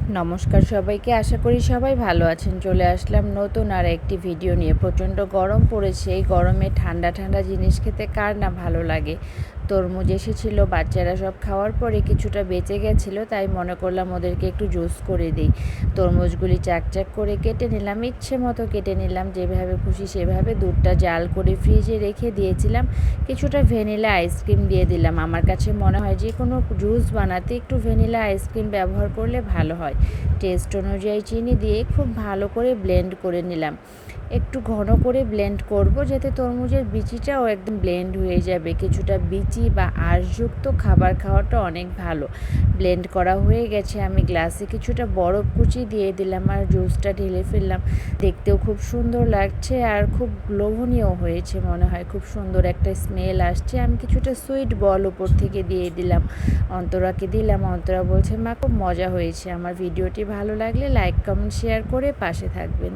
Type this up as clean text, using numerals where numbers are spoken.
নমস্কার সবাইকে, আশা করি সবাই ভালো আছেন। চলে আসলাম নতুন আর একটি ভিডিও নিয়ে। প্রচণ্ড গরম পড়েছে, এই গরমে ঠান্ডা ঠান্ডা জিনিস খেতে কার না ভালো লাগে। তরমুজ এসেছিল, বাচ্চারা সব খাওয়ার পরে কিছুটা বেঁচে গেছিলো, তাই মনে করলাম ওদেরকে একটু জুস করে দিই। তরমুজগুলি চাক চাক করে কেটে নিলাম, ইচ্ছে মতো কেটে নিলাম, যেভাবে খুশি সেভাবে। দুধটা জাল করে ফ্রিজে রেখে দিয়েছিলাম, কিছুটা ভ্যানিলা আইসক্রিম দিয়ে দিলাম। আমার কাছে মনে হয় যে কোনো জুস বানাতে একটু ভ্যানিলা আইসক্রিম ব্যবহার করলে ভালো হয়। টেস্ট অনুযায়ী চিনি দিয়ে খুব ভালো করে ব্লেন্ড করে নিলাম। একটু ঘন করে ব্লেন্ড করব, যাতে তরমুজের বিচিটাও একদম ব্লেন্ড হয়ে যাবে। কিছুটা বিচি বা আঁশযুক্ত খাবার খাওয়াটা অনেক ভালো। ব্লেন্ড করা হয়ে গেছে, আমি গ্লাসে কিছুটা বরফ কুচি দিয়ে দিলাম আর জুসটা ঢেলে ফেললাম। দেখতেও খুব সুন্দর লাগছে আর খুব লোভনীয় হয়েছে মনে হয়। খুব সুন্দর একটা স্মেল আসছে। আমি কিছুটা সুইট বল উপর থেকে দিয়ে দিলাম, অন্তরাকে দিলাম। অন্তরা বলছে, মা খুব মজা হয়েছে। আমার ভিডিওটি ভালো লাগলে লাইক, কমেন্ট, শেয়ার করে পাশে থাকবেন।